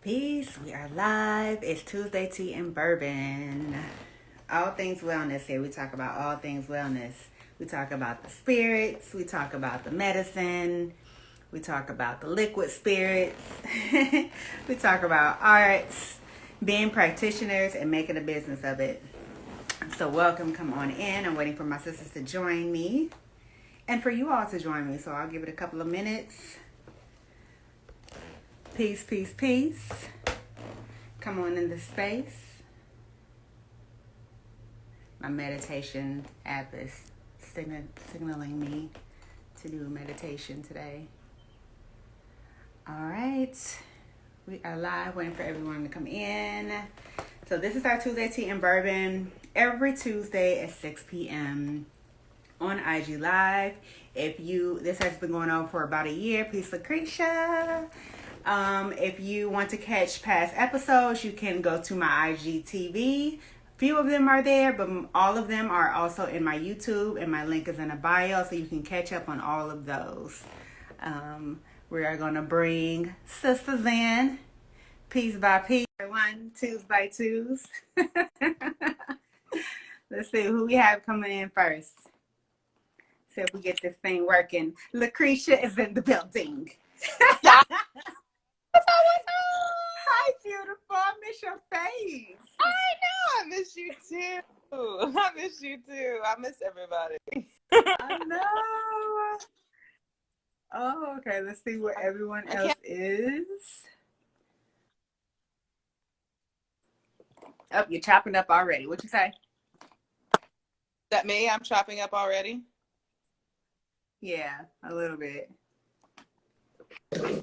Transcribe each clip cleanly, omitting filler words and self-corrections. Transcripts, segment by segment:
Peace. We are live. It's Tuesday Tea and Bourbon. All things wellness here. We talk about all things wellness. We talk about the spirits. We talk about the medicine. We talk about the liquid spirits. We talk about arts, being practitioners, and making a business of it. So welcome. Come on in. I'm waiting for my sisters to join me and for you all to join me. So I'll give it a couple of minutes. Peace, peace, peace. Come on in the space. My meditation app is signaling me to do meditation today. All right. We are live, waiting for everyone to come in. So this is our Tuesday Tea and Bourbon every Tuesday at 6 p.m. on IG Live. This has been going on for about a year. Peace, Lucretia. If you want to catch past episodes, you can go to my IGTV. Few of them are there, but all of them are also in my YouTube, and my link is in the bio, so you can catch up on all of those. We are going to bring sisters in, piece by piece, one, twos by twos. Let's see who we have coming in first. See if we get this thing working. Lucretia is in the building. Hi, beautiful. I miss your face. I know. I miss you too. I miss everybody. I know. Oh, okay. Let's see where everyone else is. Oh, you're chopping up already. What you say? Is that me? I'm chopping up already? Yeah, a little bit.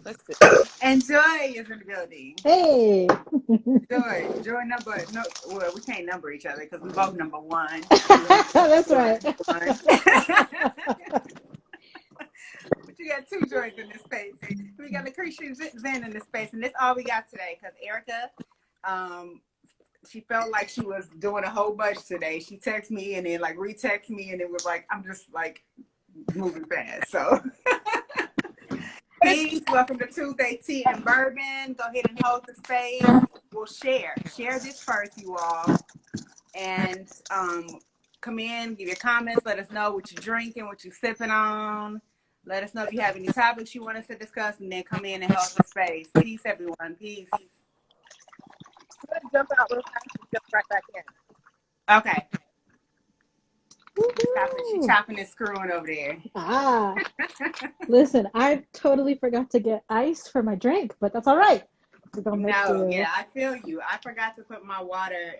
Let's see. And Joy is in the building. Hey. Joy number, no, well, we can't number each other because we both number one. That's right. But you got two Joys in this space. We got Lucretia Zen in this space, and that's all we got today because Erica, she felt like she was doing a whole bunch today. She texted me and then like re-texted me, and it was like, I'm just like moving fast. So peace. Welcome to Tuesday Tea and Bourbon. Go ahead and hold the space. We'll share this first, you all, and come in, give your comments, let us know what you're drinking, what you're sipping on. Let us know if you have any topics you want us to discuss, and then come in and hold the space. Peace, everyone. Peace. I'm gonna jump out real fast and jump right back in. Okay. She's chopping and screwing over there. Listen, I totally forgot to get ice for my drink, but that's all right. Yeah, I feel you. I forgot to put my water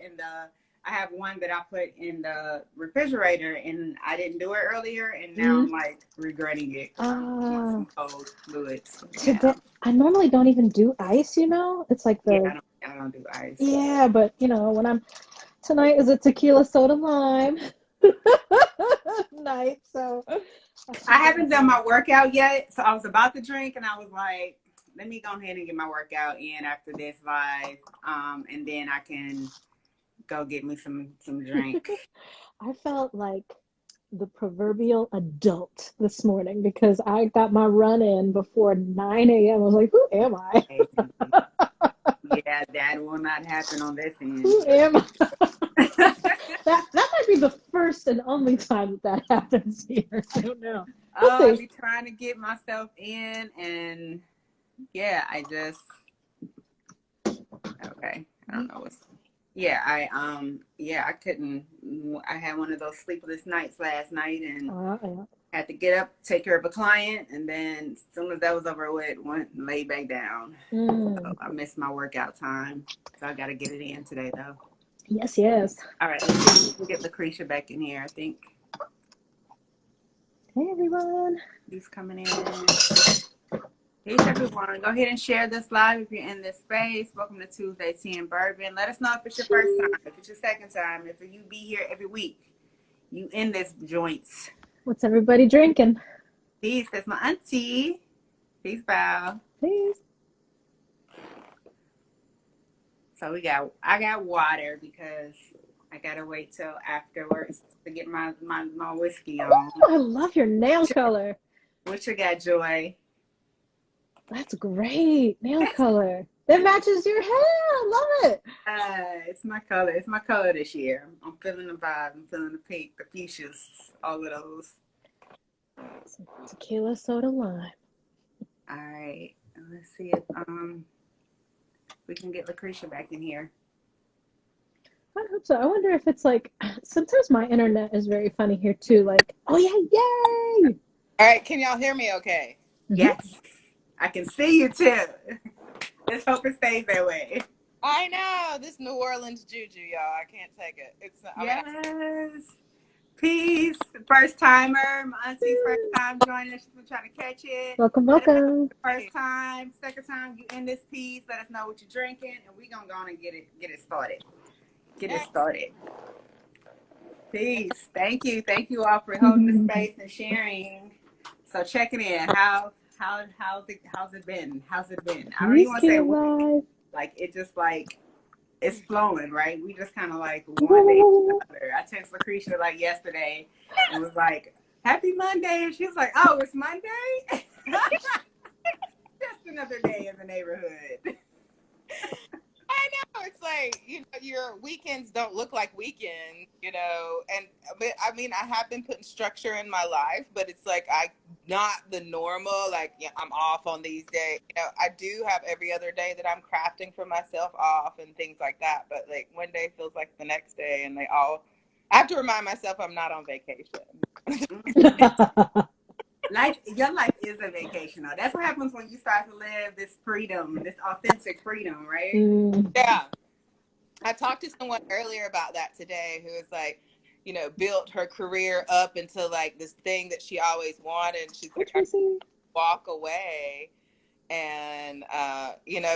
I have one that I put in the refrigerator, and I didn't do it earlier, and now I'm like regretting it. I want some cold fluids. Yeah. I normally don't even do ice, It's like I don't do ice. Yeah, but tonight is a tequila soda lime night, so I haven't done my workout yet, so I was about to drink, and I was like, let me go ahead and get my workout in after this live, and then I can go get me some drink. I felt like the proverbial adult this morning because I got my run in before 9 a.m. I was like, who am I? Yeah, that will not happen on this end. Who am I? That might be the first and only time that happens here. I don't know. I'll be trying to get myself in, and yeah, I don't know what's. Yeah, I couldn't. I had one of those sleepless nights last night, and had to get up, take care of a client, and then as soon as that was over with, went and laid back down. So I missed my workout time, so I got to get it in today, though. Yes. All right, let's see if we can get Lucretia back in here, I think. Hey, everyone. Who's coming in? Peace, everyone. Go ahead and share this live if you're in this space. Welcome to Tuesday Tea and Bourbon. Let us know if it's your first time, if it's your second time, if you be here every week. You in this joints. What's everybody drinking? Peace. That's my auntie. Peace, Val. Peace. So I got water because I gotta wait till afterwards to get my whiskey on. Oh, I love your nail color. What you got, Joy? That's great nail color. It matches your hair. I love it. It's my color. It's my color this year. I'm feeling the vibe. I'm feeling the pink, the fuchsias, all of those. Some tequila soda lime. All right. Let's see if we can get Lucretia back in here. I hope so. I wonder if it's like sometimes my internet is very funny here too. Like, oh yeah, yay! All right, can y'all hear me okay? Yes, I can see you too. Let's hope it stays that way. I know. This New Orleans juju, y'all. I can't take it. Yes. Peace. First timer. My auntie's first time joining us. She's been trying to catch it. Welcome, Let us know welcome. first time, second time you in this piece. Let us know what you're drinking, and we're gonna go on and get it started. Get it started. Peace. Thank you. Thank you all for holding the space and sharing. So checking in. How's it been? How's it been? I don't even want to say Live. like it just like it's flowing, right? We just kind of like one day to another. I texted Lucretia like yesterday and was like, "Happy Monday," and she was like, "Oh, it's Monday." Just another day in the neighborhood. I know. It's like, your weekends don't look like weekends, and I mean, I have been putting structure in my life, but it's like not the normal, like, I'm off on these days. I do have every other day that I'm crafting for myself off and things like that. But like one day feels like the next day, and I have to remind myself I'm not on vacation. Your life is a vacation, though. That's what happens when you start to live this freedom, this authentic freedom, right? Yeah. I talked to someone earlier about that today who was like, built her career up into like this thing that she always wanted. She's like, I walk away and,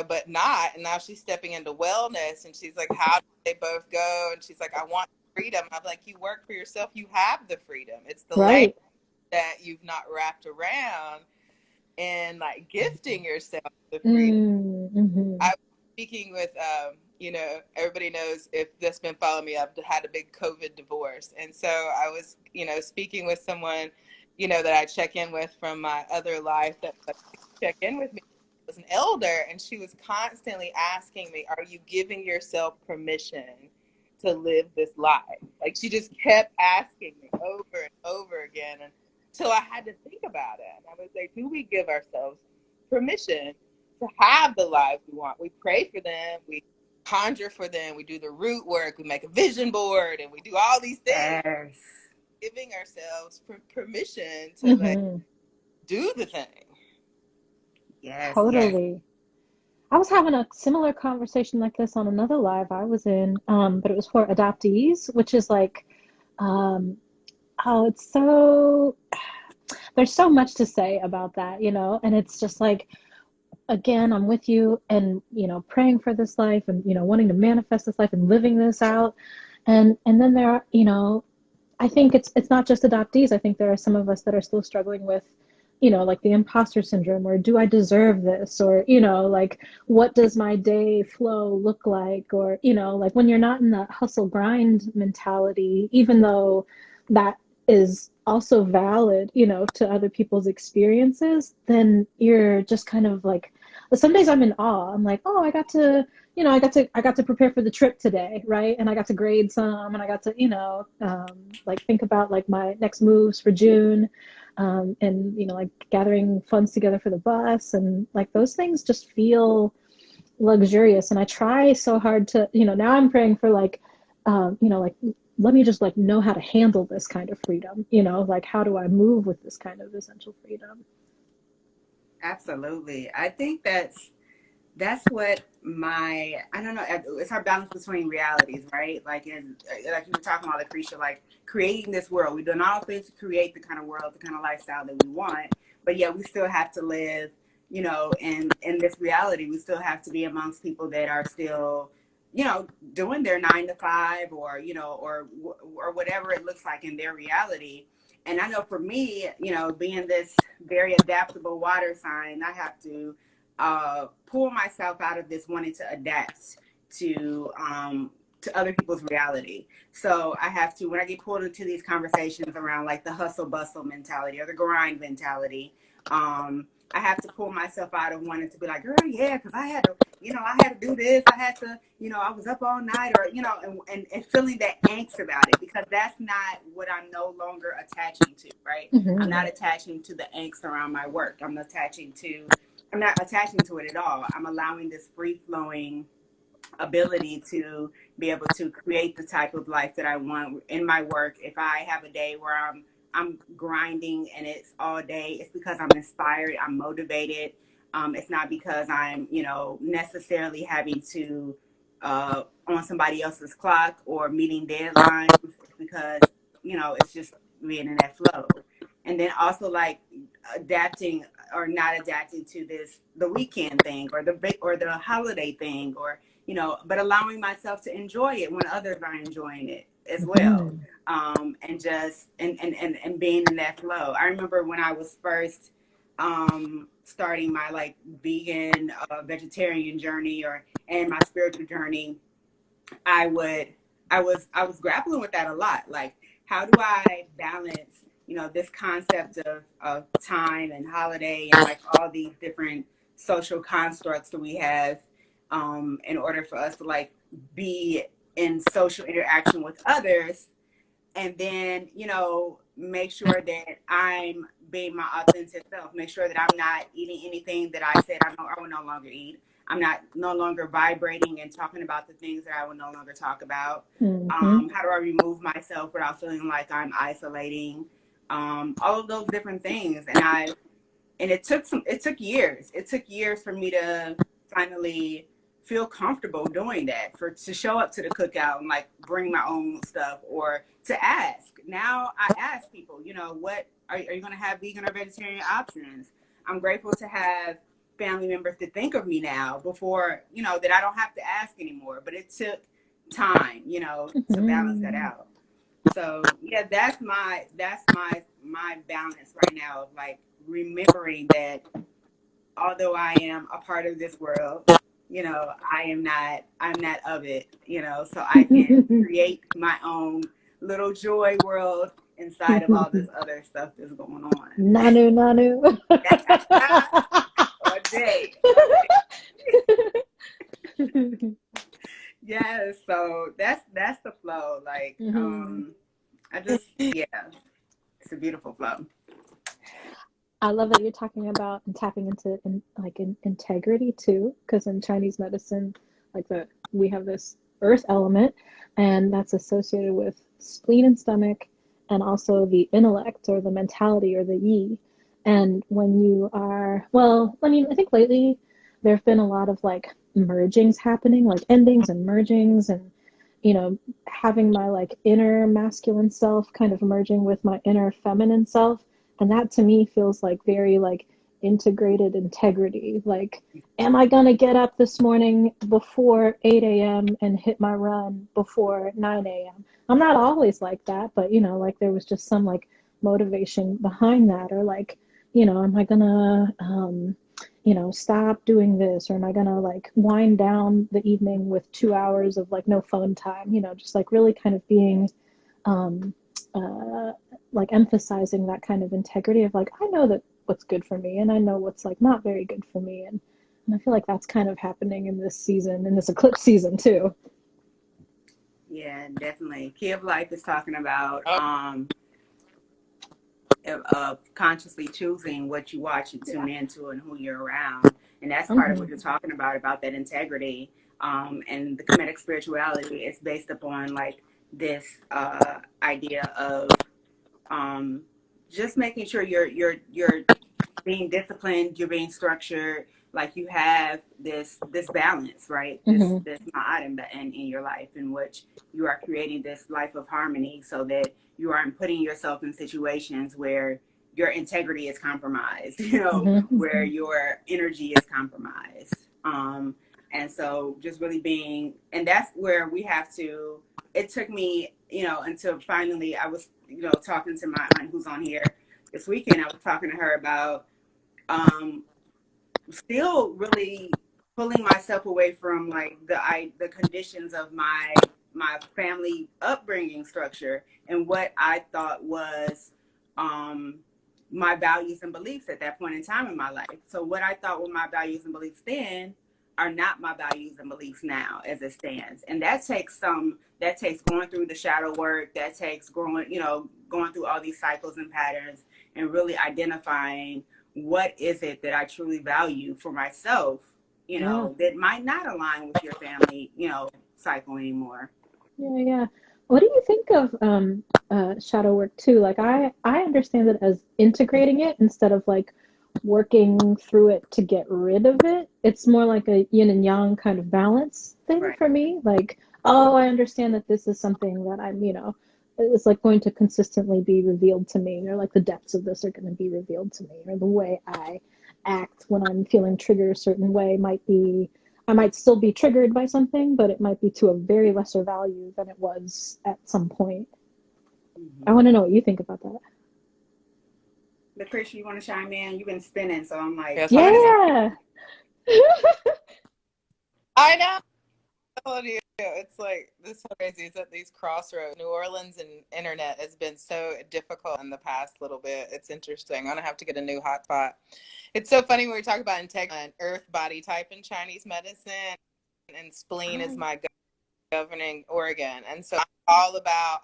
but not. And now she's stepping into wellness and she's like, how do they both go? And she's like, I want freedom. I'm like, you work for yourself. You have the freedom. It's the language that you've not wrapped around and like gifting yourself the freedom. I was speaking with, everybody knows if that's been following me, I've had a big COVID divorce. And so I was, speaking with someone, that I check in with from my other life that check in with me was an elder. And she was constantly asking me, are you giving yourself permission to live this life? Like she just kept asking me over and over again until I had to think about it. And I was like, do we give ourselves permission to have the lives we want? We pray for them. We conjure for them. We do the root work. We make a vision board and we do all these things. Yes. Giving ourselves permission to like do the thing. Yes. Totally. Yes. I was having a similar conversation like this on another live I was in, but it was for adoptees, which is like, it's so, there's so much to say about that, and it's just like, again, I'm with you and, praying for this life and, wanting to manifest this life and living this out. And then there are, I think it's not just adoptees. I think there are some of us that are still struggling with, like the imposter syndrome, or do I deserve this? Or, like, what does my day flow look like? Or, like when you're not in that hustle grind mentality, even though that is also valid, to other people's experiences, then you're just kind of like, some days I'm in awe. I'm like, oh, I got to prepare for the trip today, right? And I got to grade some, and I got to, like think about like my next moves for June, and like gathering funds together for the bus, and like those things just feel luxurious. And I try so hard to, now I'm praying for like, like let me just like know how to handle this kind of freedom, like how do I move with this kind of essential freedom? Absolutely. I think that's what I don't know, it's our balance between realities, right? Like like you were talking about, Lucretia, like creating this world. We're doing all things to create the kind of world, the kind of lifestyle that we want, but yet we still have to live, in this reality. We still have to be amongst people that are still, doing their 9 to 5 or, or whatever it looks like in their reality. And I know for me, being this very adaptable water sign, I have to pull myself out of this wanting to adapt to other people's reality. So I have to, when I get pulled into these conversations around like the hustle bustle mentality or the grind mentality, I have to pull myself out of wanting to be like, girl, yeah, because I had to, I had to do this. I had to, I was up all night, or, and feeling that angst about it, because that's not what I'm no longer attaching to, right? I'm not attaching to the angst around my work. I'm not attaching to it at all. I'm allowing this free flowing ability to be able to create the type of life that I want in my work. If I have a day where I'm grinding and it's all day, it's because I'm inspired, I'm motivated. It's not because I'm, necessarily having to on somebody else's clock or meeting deadlines. It's because, it's just being in that flow. And then also like adapting or not adapting to the weekend thing or the holiday thing, or but allowing myself to enjoy it when others are enjoying it as well. And just and being in that flow. I remember when I was first starting my like vegan vegetarian journey and my spiritual journey, I was grappling with that a lot. Like, how do I balance, this concept of time and holiday and like all these different social constructs that we have, in order for us to like be in social interaction with others, and then make sure that I'm being my authentic self, make sure that I'm not eating anything that I said I will no longer eat. I'm not no longer vibrating and talking about the things that I will no longer talk about. How do I remove myself without feeling like I'm isolating? All of those different things. And it took years. It took years for me to finally feel comfortable doing that, to show up to the cookout and like bring my own stuff, or to ask. Now I ask people, what are you going to have, vegan or vegetarian options? I'm grateful to have family members to think of me now, before, that I don't have to ask anymore. But it took time, to balance that out. So yeah, that's my balance right now, of like remembering that although I am a part of this world, I'm not of it, so I can create my own little joy world inside of all this other stuff that's going on. Nanu, nanu. A day. Yeah, so that's the flow. Like, yeah, it's a beautiful flow. I love that you're talking about and tapping into integrity too, because in Chinese medicine, we have this earth element, and that's associated with spleen and stomach, and also the intellect or the mentality or the yi. And when you are, well, I mean, I think lately there have been a lot of like mergings happening, like endings and mergings, and having my like inner masculine self kind of merging with my inner feminine self. And that to me feels like very like integrated integrity. Like, am I gonna get up this morning before 8 a.m. and hit my run before 9 a.m.? I'm not always like that, but like there was just some like motivation behind that. Or like, am I gonna stop doing this, or am I gonna like wind down the evening with 2 hours of like no phone time? Just like really kind of being like emphasizing that kind of integrity of like, I know that what's good for me, and I know what's like not very good for me, and I feel like that's kind of happening in this season, in this eclipse season too. Yeah, definitely. Key of Life is talking about consciously choosing what you watch and tune into and who you're around, and that's part of what you're talking about that integrity. And the Kemetic spirituality is based upon like this idea of just making sure you're being disciplined, you're being structured, like you have this balance, right? This ma'at in your life, in which you are creating this life of harmony, so that you aren't putting yourself in situations where your integrity is compromised, where your energy is compromised. And so just really being, and that's where we have to, it took me, until finally I was, talking to my aunt who's on here this weekend. I was talking to her about still really pulling myself away from like the conditions of my family upbringing structure, and what I thought was my values and beliefs at that point in time in my life. So what I thought were my values and beliefs then are not my values and beliefs now as it stands. And that takes going through the shadow work, that takes going through all these cycles and patterns and really identifying what is it that I truly value for myself, that might not align with your family, cycle anymore. Yeah. What do you think of shadow work too? Like I understand it as integrating it instead of like working through it to get rid of it. It's more like a yin and yang kind of balance thing Right. for me. Like, oh, I understand that this is something that I'm, it's like going to consistently be revealed to me, or like the depths of this are going to be revealed to me, or the way I act when I'm feeling triggered a certain way might be, I might still be triggered by something, but it might be to a very lesser value than it was at some point. Mm-hmm. I want to know what you think about that. Lucretia, you want to chime in? You've been spinning, so I'm like, yeah. I know. It's like, this is so crazy. It's at these crossroads. New Orleans and internet has been so difficult in the past little bit. It's interesting. I'm gonna have to get a new hotspot. It's so funny when we talk about integrity and earth body type in Chinese medicine, and spleen is my governing organ, and so I'm all about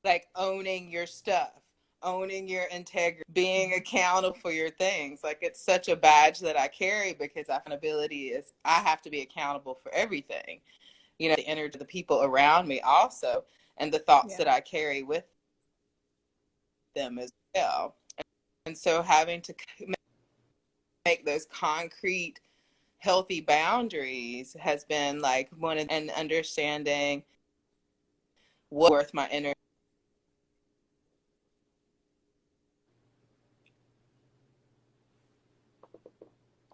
like owning your stuff, owning your integrity, being accountable for your things. Like, it's such a badge that I carry, because accountability is, I have to be accountable for everything, the energy of the people around me also, and the thoughts that I carry with them as well. And so having to make those concrete, healthy boundaries has been like and understanding what's worth my energy.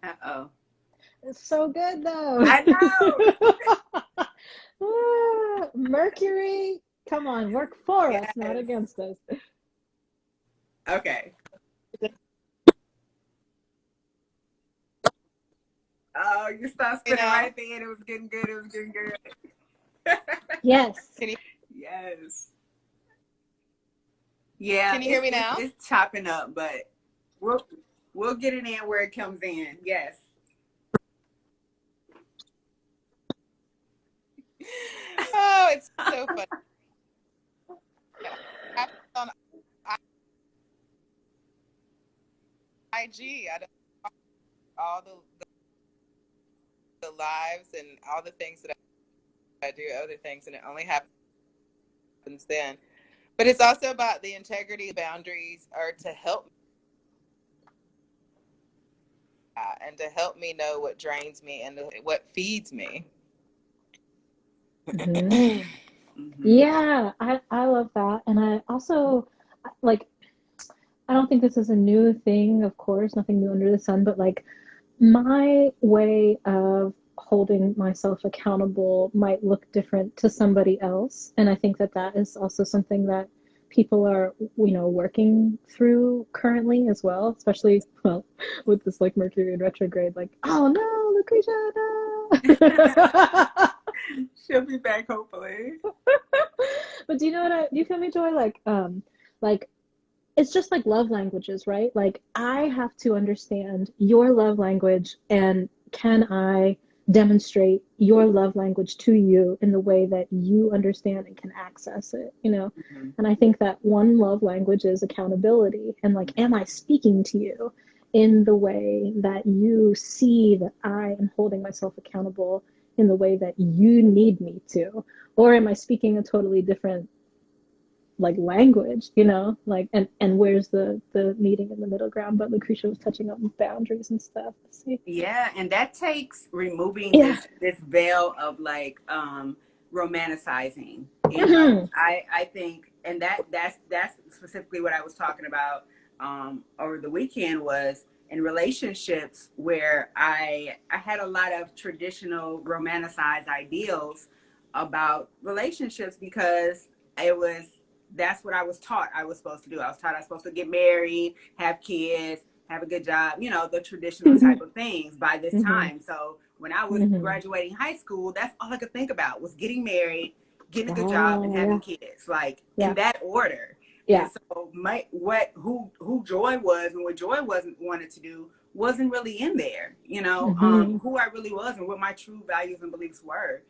Uh-oh. It's so good though. I know. Mercury, come on, work for us, not against us. Okay. Oh, you stopped spinning right there. It was getting good. Yes. Yes. Yeah. Can you hear me now? It's chopping up, but we'll get it in where it comes in. Yes. Oh, it's so funny. On IG, I don't all the lives and all the things that I do, other things, and it only happens then. But it's also about the integrity. Boundaries are to help and to help me know what drains me and what feeds me. Mm-hmm. Yeah, I love that. And I also, like, I don't think this is a new thing, of course, nothing new under the sun, but like my way of holding myself accountable might look different to somebody else. And I think that that is also something that people are, working through currently as well, especially, well, with this like Mercury in retrograde, like, oh no, Lucretia, no. She'll be back, hopefully. But do you feel me, Joy? Like it's just like love languages, right? Like I have to understand your love language, and can I demonstrate your love language to you in the way that you understand and can access it, Mm-hmm. And I think that one love language is accountability, and like, am I speaking to you in the way that you see that I am holding myself accountable in the way that you need me to? Or am I speaking a totally different like language, like, and where's the meeting in the middle ground? But Lucretia was touching on boundaries and stuff. See? Yeah, and that takes removing this veil of like romanticizing. I think, and that's specifically what I was talking about over the weekend, was in relationships where I had a lot of traditional romanticized ideals about relationships, because that's what I was taught I was supposed to do. I was taught I was supposed to get married, have kids, have a good job, the traditional type of things by this time. So when I was graduating high school, that's all I could think about was getting married, getting a good job, and having kids, like in that order. Yeah. And so who Joy was and what Joy wasn't wanted to do wasn't really in there, you know, Mm-hmm. who I really was and what my true values and beliefs were.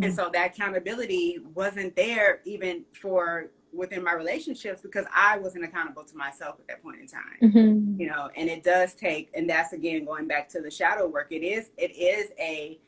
And Mm-hmm. so that accountability wasn't there even for within my relationships because I wasn't accountable to myself at that point in time. Mm-hmm. You know, and it does take, and that's again going back to the shadow work. It is a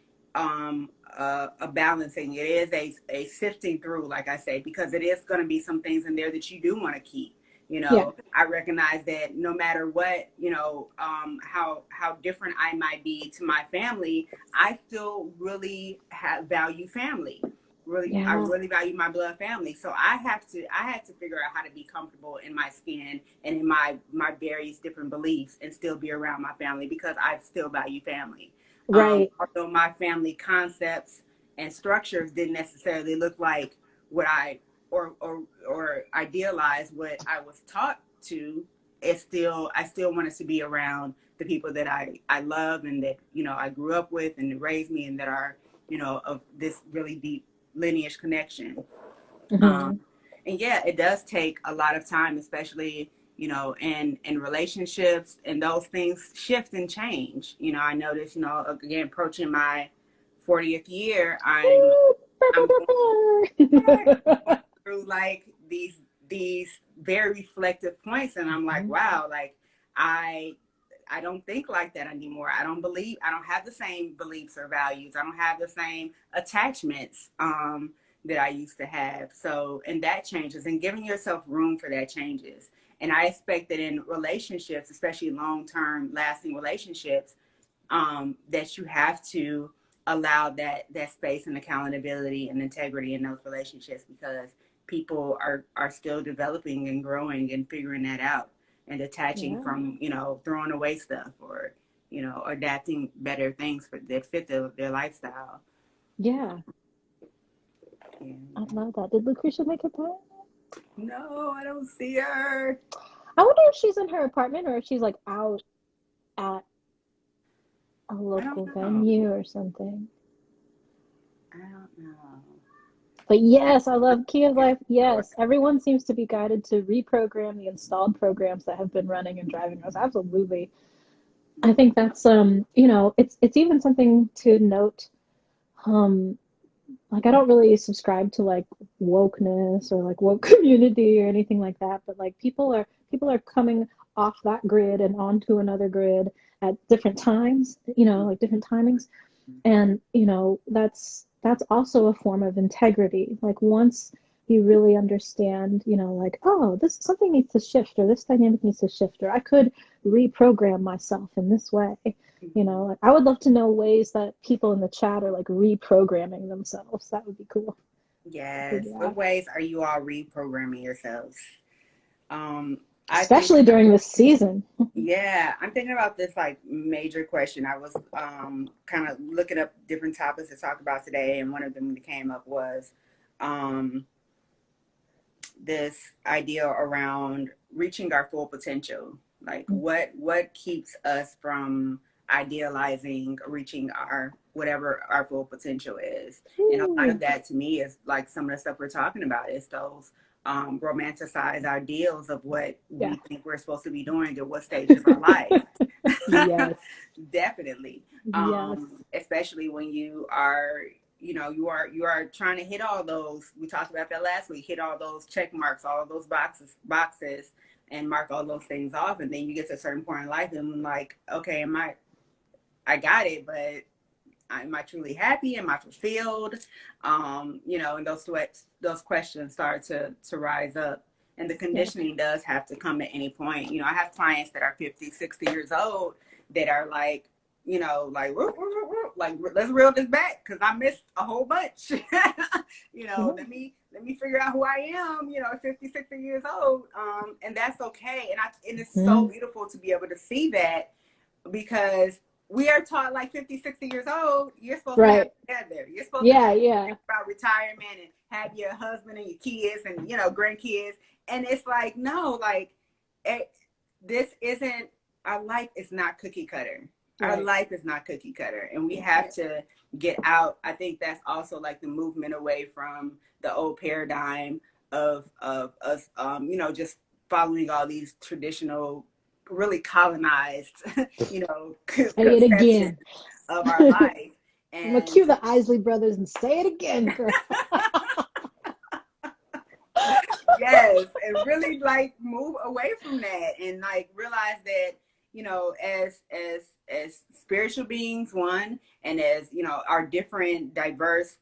balancing. It is a sifting through, like I say, because it is going to be some things in there that you do want to keep. You Yeah. know, I recognize that no matter what, you know, how different I might be to my family, I still really value family. Really, I Yeah. really value my blood family. So I had to figure out how to be comfortable in my skin and in my various different beliefs and still be around my family because I still value family. Right. Although my family concepts and structures didn't necessarily look like what or idealize what I was taught to, I still wanted to be around the people that I love and that, you know, I grew up with and raised me and that are, you know, of this really deep lineage connection. Um, Mm-hmm. and yeah, it does take a lot of time, especially, you know, in relationships, and those things shift and change. You know, I noticed, you know, again, approaching my 40th year, I'm going through like these very reflective points, and I'm like, wow, like I I don't think like that anymore. I don't have the same beliefs or values. I don't have the same attachments that I used to have. So, and that changes, and giving yourself room for that changes. And I expect that in relationships, especially long-term lasting relationships, that you have to allow that space and accountability and integrity in those relationships because people are still developing and growing and figuring that out and detaching Yeah. from, you know, throwing away stuff or, you know, adapting better things that fit their lifestyle. Yeah. Yeah. I love that. Did Lucretia make it back? No, I don't see her. I wonder if she's in her apartment or if she's like out at a I don't local know. venue or something. I don't know. But I yes, I love Kia's don't life. know. Yes, everyone seems to be guided to reprogram the installed programs that have been running and driving us. Absolutely. I think that's you know, it's even something to note. Um, like I don't really subscribe to like wokeness or like woke community or anything like that, but like people are coming off that grid and onto another grid at different times, you know, like different timings. And you know, that's also a form of integrity. Like once you really understand, you know, like, oh, this something needs to shift or this dynamic needs to shift or I could reprogram myself in this way. You know, like I would love to know ways that people in the chat are like reprogramming themselves. That would be cool to Yes. figure What out. ways are you all reprogramming yourselves? Um, I think, Especially during this season. yeah, I'm thinking about this like major question. I was kind of looking up different topics to talk about today, and one of them that came up was um, this idea around reaching our full potential. Like what keeps us from idealizing reaching our whatever our full potential is. And a lot of Ooh, that to me is like some of the stuff we're talking about is those romanticized ideals of what yeah. we think we're supposed to be doing at what stage of our life. Yes. Definitely. Yes. Especially when you are, you know, you are trying to hit all those, we talked about that last week, hit all those check marks, all those boxes and mark all those things off, and then you get to a certain point in life and like, okay, I got it, but am I truly happy? Am I fulfilled? You know, and those questions start to rise up. And the Yeah. conditioning does have to come at any point. You know, I have clients that are 50, 60 years old that are like, you know, like, like let's reel this back because I missed a whole bunch. You know, Yeah. let me figure out who I am, you know, 50, 60 years old. And that's okay. And it's so Mhm. beautiful to be able to see that because we are taught like 50, 60 years old, you're supposed to have Right. it together. You're supposed to Yeah, be yeah. about retirement and have your husband and your kids and, you know, grandkids. And it's like, no, like, it, this isn't, our life is not cookie cutter. Our Right. life is not cookie cutter. And we have to get out. I think that's also like the movement away from the old paradigm of us, just following all these traditional, really colonized, Say it conceptions again. of our I'm life. gonna And cue the Isley brothers and say it again, girl. yes, and really like move away from that and like realize that, as spiritual beings, one, and as, our different diverse,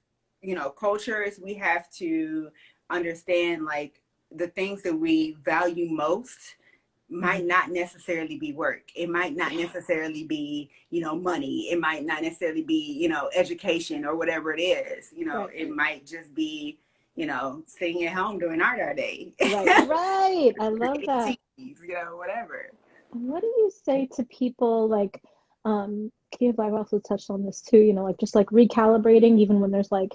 cultures, we have to understand like the things that we value most might not necessarily be work. It might not necessarily be, money. It might not necessarily be, education or whatever it is. Right. It might just be, sitting at home doing art all day. Right. I love that. Whatever. What do you say to people like, Kia Black also touched on this too, like just like recalibrating even when there's like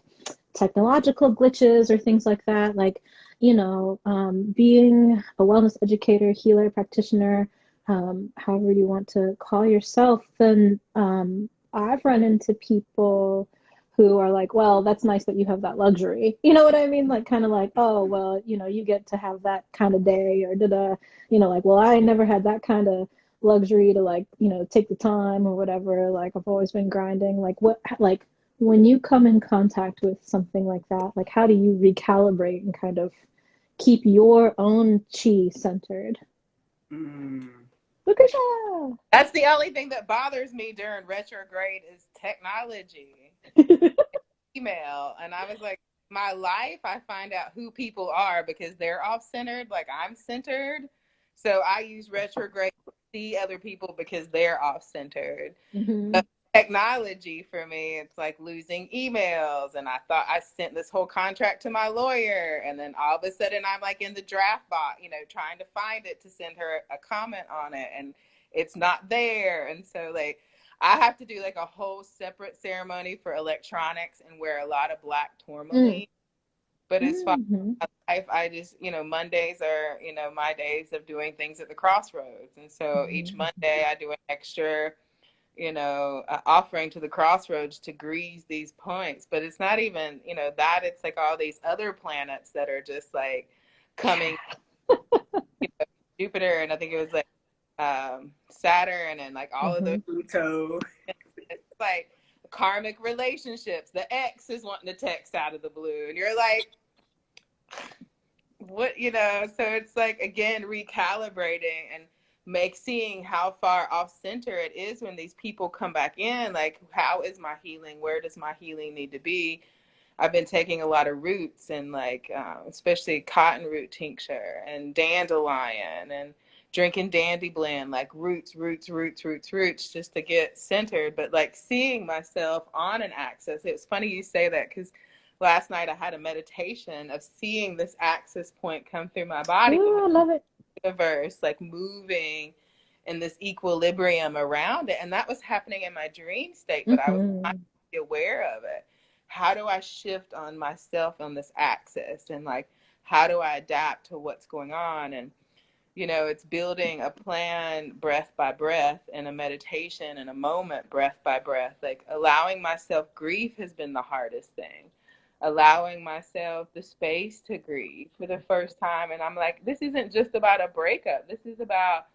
technological glitches or things like that, like, being a wellness educator, healer, practitioner, however you want to call yourself, then I've run into people who are like, well, that's nice that you have that luxury. You know what I mean? Like kind of like, oh, well, you get to have that kind of day or da-da, like, well, I never had that kind of luxury to like, take the time or whatever. Like I've always been grinding. Like like when you come in contact with something like that, like how do you recalibrate and kind of keep your own chi centered? Mm. Lucretia! That's the only thing that bothers me during retrograde is technology. Email. And I was like, my life, I find out who people are because they're off centered, like I'm centered. So I use retrograde to see other people because they're off centered. Mm-hmm. But technology for me, it's like losing emails. And I thought I sent this whole contract to my lawyer. And then all of a sudden I'm like in the draft box, trying to find it to send her a comment on it. And it's not there. And so like, I have to do like a whole separate ceremony for electronics and wear a lot of black tourmaline. But as far Mm-hmm. as life, I just, Mondays are, my days of doing things at the crossroads. And so each Monday I do an extra, offering to the crossroads to grease these points. But it's not even, that it's like all these other planets that are just like coming, Jupiter, and I think it was like Saturn and like all of those. Pluto. It's like karmic relationships. The ex is wanting to text out of the blue, and you're like, what, So it's like again recalibrating and seeing how far off center it is when these people come back in. Like, how is my healing? Where does my healing need to be? I've been taking a lot of roots and like, especially cotton root tincture and dandelion and drinking dandy blend, like roots, just to get centered. But like seeing myself on an axis, it's funny you say that because last night I had a meditation of seeing this axis point come through my body. Ooh, I love it. Universe, like moving in this equilibrium around it. And that was happening in my dream state, but I was not aware of it. How do I shift on myself on this axis? And like, how do I adapt to what's going on? And, it's building a plan breath by breath and a meditation and a moment breath by breath. Like allowing myself grief has been the hardest thing. Allowing myself the space to grieve for the first time. And I'm like, this isn't just about a breakup. This is about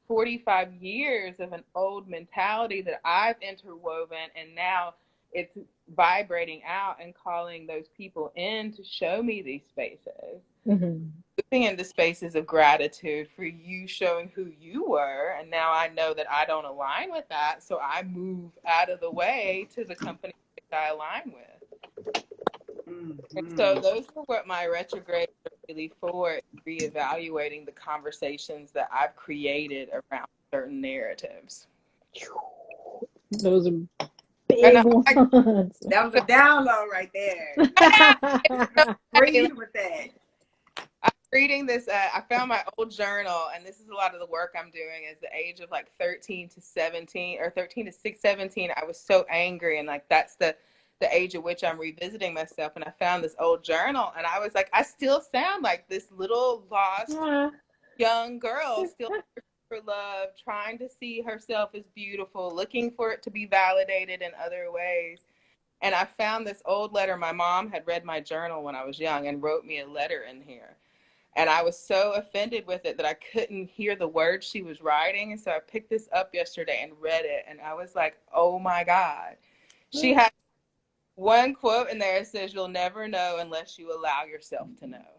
45 years of an old mentality that I've interwoven, and now it's vibrating out and calling those people in to show me these spaces. Moving into spaces of gratitude for you showing who you were, and now I know that I don't align with that, so I move out of the way to the company that I align with. And so those are what my retrogrades are really for, reevaluating the conversations that I've created around certain narratives. Those are big ones. That was a download right there. Breathe with that. I'm reading this. I found my old journal, and this is a lot of the work I'm doing. Is the age of like 13 to 17, or 13 to 17. I was so angry, and like that's the age at which I'm revisiting myself. And I found this old journal, and I was like, I still sound like this little lost young girl, still for love, trying to see herself as beautiful, looking for it to be validated in other ways. And I found this old letter. My mom had read my journal when I was young and wrote me a letter in here. And I was so offended with it that I couldn't hear the words she was writing. And so I picked this up yesterday and read it. And I was like, oh my God. She had one quote in there. It says, "You'll never know unless you allow yourself to know."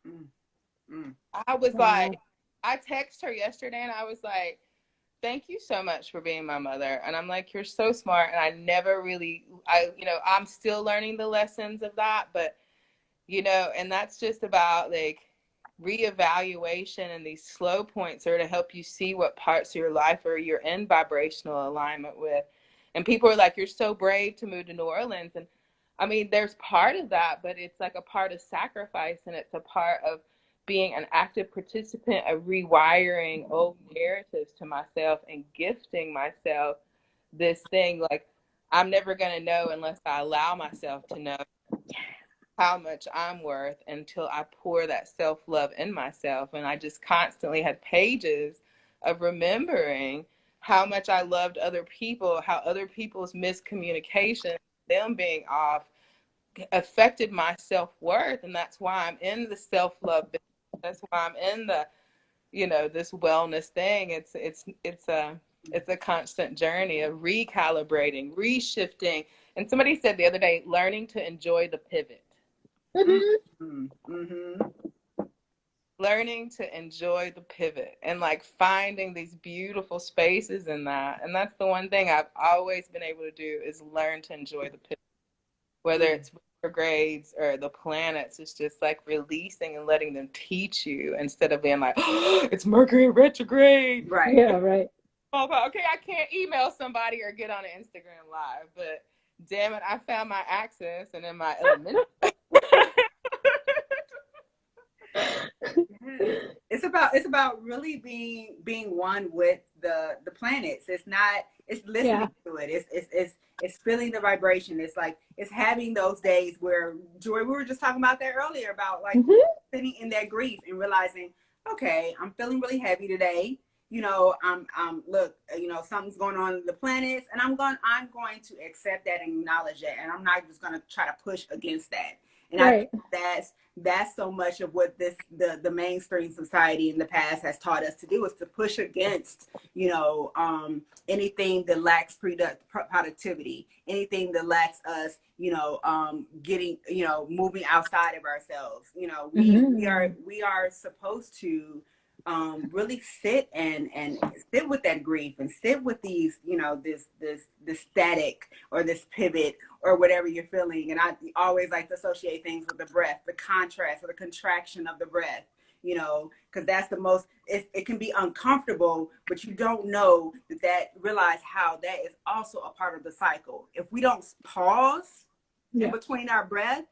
Mm, mm. I was Wow. like, I texted her yesterday and I was like, thank you so much for being my mother. And I'm like, you're so smart. And I never really, I'm still learning the lessons of that. But, and that's just about like reevaluation, and these slow points are to help you see what parts of your life are you're in vibrational alignment with. And people are like, you're so brave to move to New Orleans. And I mean, there's part of that, but it's like a part of sacrifice, and it's a part of being an active participant of rewiring old narratives to myself and gifting myself this thing. Like, I'm never going to know unless I allow myself to know how much I'm worth until I pour that self-love in myself. And I just constantly had pages of remembering how much I loved other people, how other people's miscommunication, them being off, affected my self-worth. And that's why I'm in the self-love business. That's why I'm in the, this wellness thing. It's a constant journey of recalibrating, reshifting. And somebody said the other day, learning to enjoy the pivot. Mm-hmm. Mm-hmm. Learning to enjoy the pivot and like finding these beautiful spaces in that. And that's the one thing I've always been able to do, is learn to enjoy the pivot. Whether it's retrogrades or the planets, it's just like releasing and letting them teach you instead of being like, oh, it's Mercury retrograde. Right. Yeah, right. Okay, I can't email somebody or get on an Instagram live, but damn it, I found my access and in my elementary. It's about really being one with the planets. It's listening to it. It's feeling the vibration. It's like, it's having those days where, Joy, we were just talking about that earlier, about like sitting in that grief and realizing, okay, I'm feeling really heavy today. Look, something's going on in the planets, and I'm going to accept that and acknowledge that, and I'm not just going to try to push against that. And I think that's so much of what the mainstream society in the past has taught us to do, is to push against, anything that lacks productivity, anything that lacks us, getting, moving outside of ourselves. We are supposed to really sit and sit with that grief, and sit with these, this static or this pivot or whatever you're feeling. And I always like to associate things with the breath, the contrast or the contraction of the breath, because that's the most, it can be uncomfortable, but you don't know realize how that is also a part of the cycle. If we don't pause in between our breath,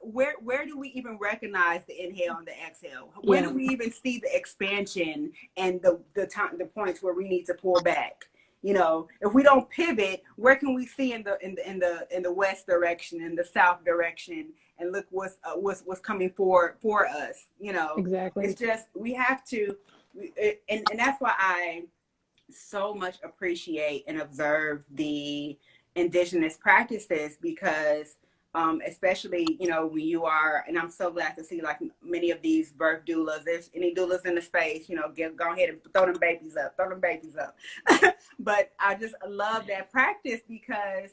where do we even recognize the inhale and the exhale? When do we even see the expansion and the points where we need to pull back? If we don't pivot, where can we see in the west direction, in the south direction, and look what's coming for us? Exactly. It's just, we have to, and that's why I so much appreciate and observe the indigenous practices, because especially, when you are, and I'm so glad to see like many of these birth doulas, there's any doulas in the space, go ahead and throw them babies up. But I just love that practice, because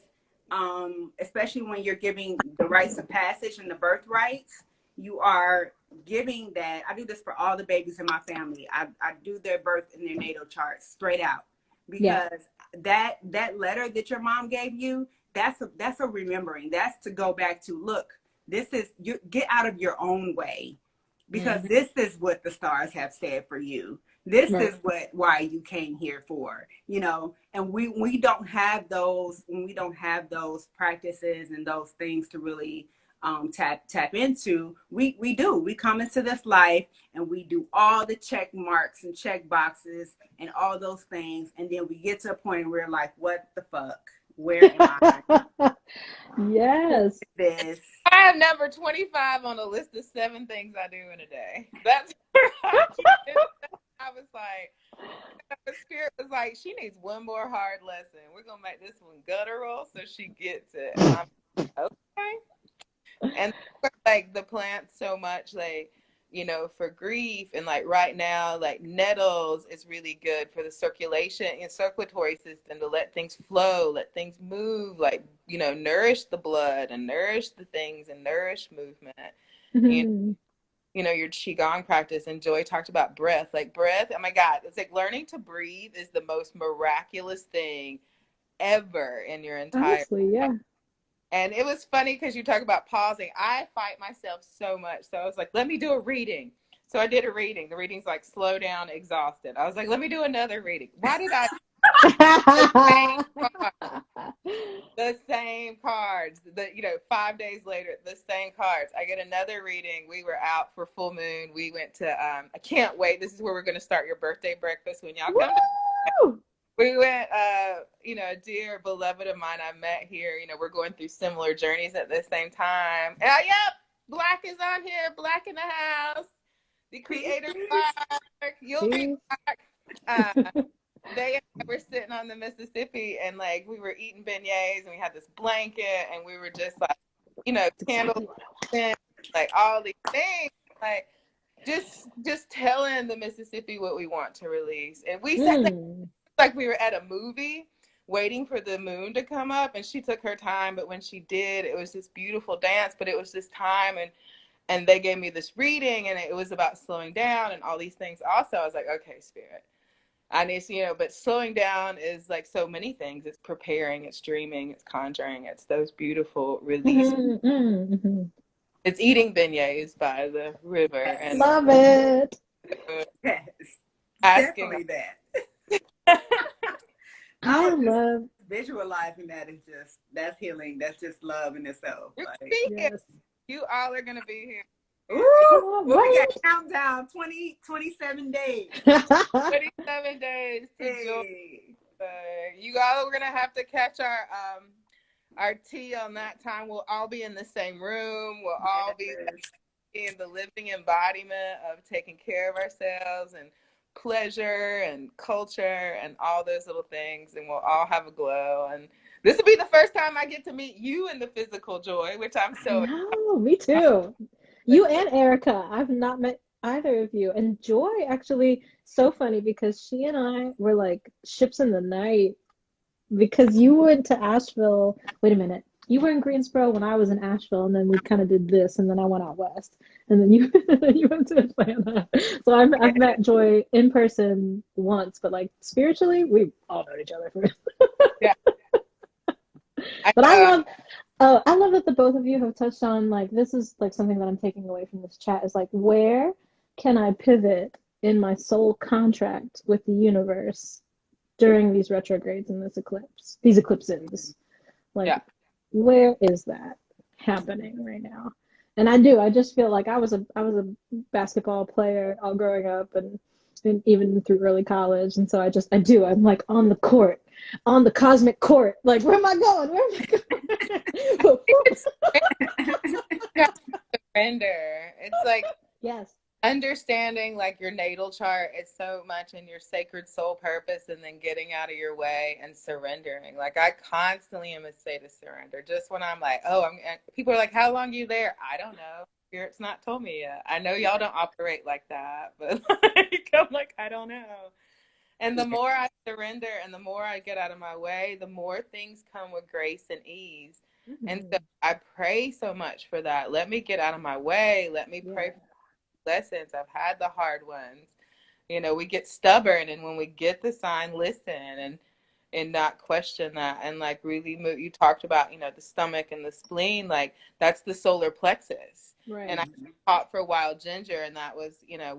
especially when you're giving the rites of passage and the birth rites, you are giving that. I do this for all the babies in my family. I do their birth and their natal charts straight out, because that letter that your mom gave you, that's a remembering. That's to go back to, look, this is, you get out of your own way, because this is what the stars have said for you. This is why you came here for, and we don't have those, when we don't have those practices and those things to really tap into, we come into this life and we do all the check marks and check boxes and all those things, and then we get to a point where we're like, what the fuck? Where am I? Yes. This. I have number 25 on a list of 7 things I do in a day. That's I was like, the spirit was like, she needs one more hard lesson. We're gonna make this one guttural so she gets it. And I'm like, okay. And like the plants so much, like, you know, for grief, and like right now, like nettles is really good for the circulation and circulatory system to let things flow, let things move, like, you know, nourish the blood and nourish the things and nourish movement. You you know, your qigong practice, and Joy talked about breath. Like breath, oh my God, it's like learning to breathe is the most miraculous thing ever in your entire Honestly, life. yeah. And it was funny because you talk about pausing. I fight myself so much. So I was like, let me do a reading. So I did a reading. The reading's like slow down, exhausted. I was like, let me do another reading. Why did I the same the same cards? The, you know, 5 days later, the same cards. I get another reading. We were out for full moon. We went to I can't wait. This is where we're gonna start your birthday breakfast when y'all come to we went, you know, a dear beloved of mine I met here. You know, we're going through similar journeys at the same time. Yep, Black is on here. Black in the house. The creator Black. You'll be back. They and I were sitting on the Mississippi, and like we were eating beignets, and we had this blanket, and we were just like, you know, candles, like all these things, like just telling the Mississippi what we want to release. And we sat there like we were at a movie waiting for the moon to come up, and she took her time, but when she did, it was this beautiful dance. But it was this time, and they gave me this reading, and it was about slowing down and all these things. Also, I was like, okay, spirit, I need to, you know, but slowing down is like so many things. It's preparing, it's dreaming, it's conjuring, it's those beautiful release. It's eating beignets by the river and love it. Yes, asking definitely that. I Oh, just love visualizing that is just, that's healing. That's just love in itself. you're Like, speaking. yes. You all are gonna be here. ooh, well, we got Right. countdown 27 days. 27 days to join. Hey. You all are gonna have to catch our tea on that time. We'll all be in the same room. We'll all be Yes. in the living embodiment of taking care of ourselves and pleasure and culture and all those little things, and we'll all have a glow. And this will be the first time I get to meet you in the physical, Joy, which I'm I so know, me too. You and Erica. I've not met either of you. And Joy, actually, so funny because she and I were like ships in the night because you went to Asheville. Wait a minute. You were in Greensboro when I was in Asheville, and then we kind of did this, and then I went out west, and then you you went to Atlanta. So I've met Joy in person once, but like spiritually, we all know each other. yeah. But I love that the both of you have touched on like this is like something that I'm taking away from this chat is like where can I pivot in my soul contract with the universe during these retrogrades and these eclipses. Like, Yeah. where is that happening right now? And I just feel like I was a basketball player all growing up and even through early college. And so I'm like on the court, on the cosmic court. Like, where am I going? Where am I going? Surrender. It's like Yes. understanding like your natal chart is so much in your sacred soul purpose, and then getting out of your way and surrendering. Like I constantly am a state of surrender. Just when I'm like, oh, people are like, how long are you there? I don't know. Spirit's not told me yet. I know y'all don't operate like that, but like, I'm like, I don't know. And the more I surrender and the more I get out of my way, the more things come with grace and ease. And so I pray so much for that. Let me get out of my way. Let me pray for lessons. I've had the hard ones. You know, we get stubborn, and when we get the sign, listen and not question that, and like really move. You talked about, you know, the stomach and the spleen, like that's the solar plexus. Right. And I taught for Wild Ginger, and that was, you know,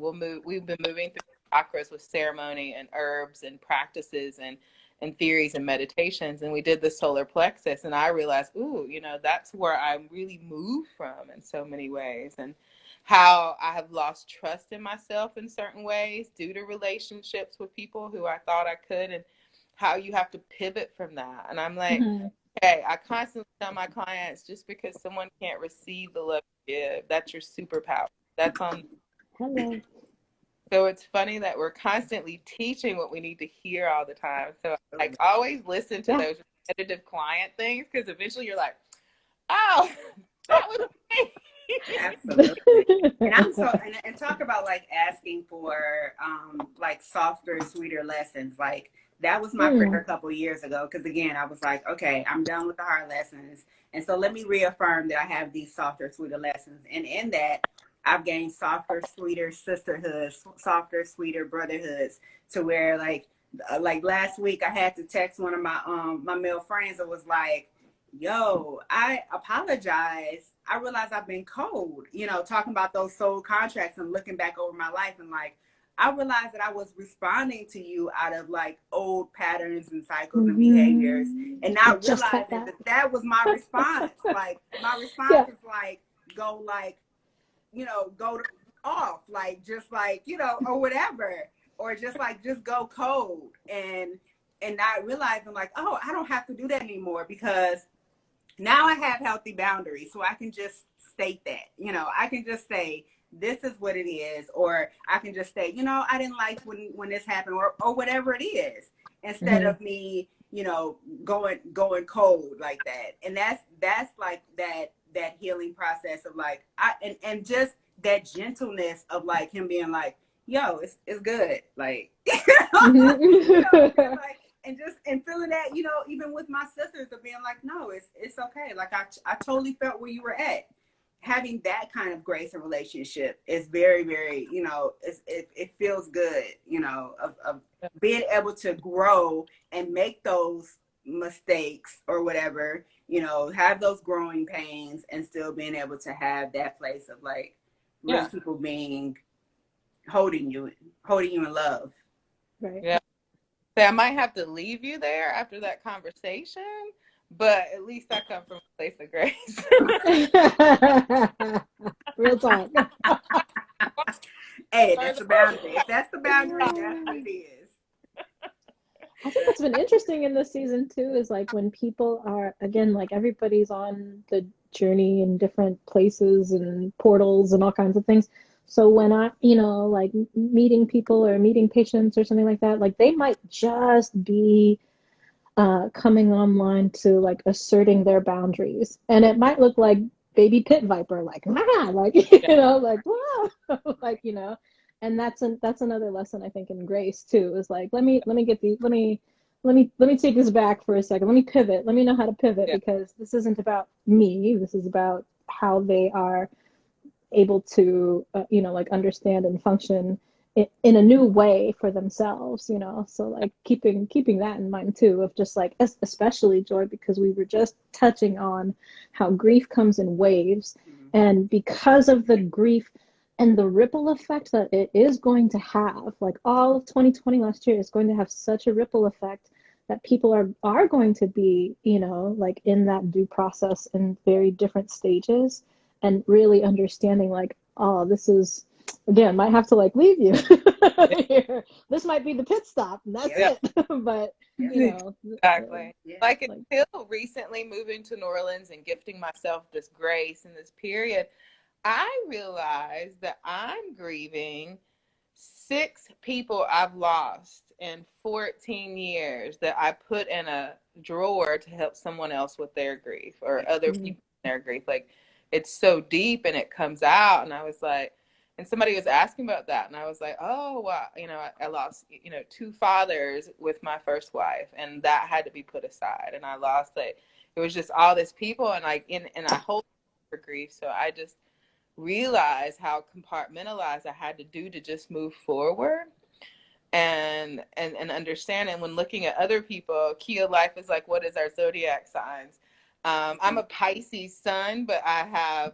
we've been moving through chakras with ceremony and herbs and practices and theories and meditations, and we did the solar plexus, and I realized, ooh, you know, that's where I really move from in so many ways. And how I have lost trust in myself in certain ways due to relationships with people who I thought I could, and how you have to pivot from that. And I'm like, hey, I constantly tell my clients, just because someone can't receive the love you give, that's your superpower. That's on. Hello. So it's funny that we're constantly teaching what we need to hear all the time. So like always listen to those repetitive client things, because eventually you're like, oh, that was me. Absolutely. And I'm so and talk about like asking for like softer, sweeter lessons. Like that was my prayer a couple years ago. Cause again, I was like, okay, I'm done with the hard lessons. And so let me reaffirm that I have these softer, sweeter lessons. And in that, I've gained softer, sweeter sisterhoods, softer, sweeter brotherhoods, to where like last week I had to text one of my male friends that was like, yo, I apologize. I realize I've been cold, talking about those soul contracts and looking back over my life, and like, I realized that I was responding to you out of like old patterns and cycles and behaviors, and not realizing that was my response. Like my response is like, go like, go off, like, just like, or whatever, or just like, just go cold, and not realizing like, oh, I don't have to do that anymore, because now I have healthy boundaries, so I can just state that, I can just say, this is what it is, or I can just say, I didn't like when this happened, or whatever it is, instead of me, going cold like that. And that's like that healing process of like, and just that gentleness of like him being like, yo, it's good, like, like, and feeling that, even with my sisters, of being like, no, it's okay. Like I totally felt where you were at. Having that kind of grace and relationship is very, very, it feels good, of being able to grow and make those mistakes or whatever, have those growing pains, and still being able to have that place of like real people being holding you in love. Right. Yeah. So I might have to leave you there after that conversation, but at least I come from a place of grace. Real talk. Hey, that's the boundary. If that's the boundary, that's what it is. I think what's been interesting in this season too is like when people are, again, like everybody's on the journey in different places and portals and all kinds of things. So when I, like meeting people or meeting patients or something like that, like they might just be coming online to like asserting their boundaries. And it might look like baby pit viper, like, like, like, whoa, like, and that's another lesson I think in grace too, is like, let me take this back for a second. Let me pivot. Let me know how to pivot, because this isn't about me. This is about how they are able to, like understand and function in a new way for themselves, so like keeping that in mind too, of just like, especially Joy, because we were just touching on how grief comes in waves, and because of the grief and the ripple effect that it is going to have, like all of 2020 last year is going to have such a ripple effect that people are going to be, like in that due process in very different stages, and really understanding like, oh, this is, again, might have to like leave you here. This might be the pit stop, and that's it. But exactly. Like until recently moving to New Orleans and gifting myself this grace in this period, I realized that I'm grieving 6 people I've lost in 14 years that I put in a drawer to help someone else with their grief, or other people in their grief. Like, it's so deep and it comes out. And I was like, and somebody was asking about that, and I was like, oh, wow, I lost, 2 fathers with my first wife, and that had to be put aside. And I lost, like, it was just all this people, and like, and I hold for grief. So I just realized how compartmentalized I had to do to just move forward and understand. And when looking at other people, key of life is like, what is our zodiac signs? I'm a Pisces sun, but I have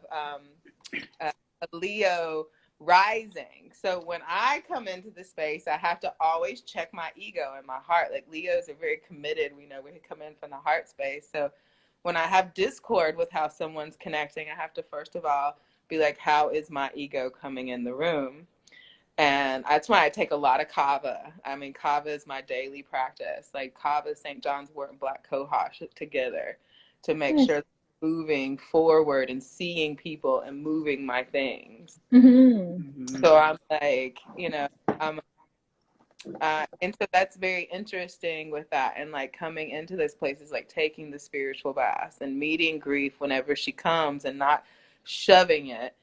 a Leo rising. So when I come into the space, I have to always check my ego and my heart. Like, Leos are very committed. We come in from the heart space. So when I have discord with how someone's connecting, I have to first of all be like, how is my ego coming in the room? And that's why I take a lot of kava. I mean, kava is my daily practice. Like, kava, St. John's wort, and black cohosh together to make sure moving forward and seeing people and moving my things. So I'm like, Um, and so that's very interesting with that, and like coming into this place is like taking the spiritual baths and meeting grief whenever she comes and not shoving it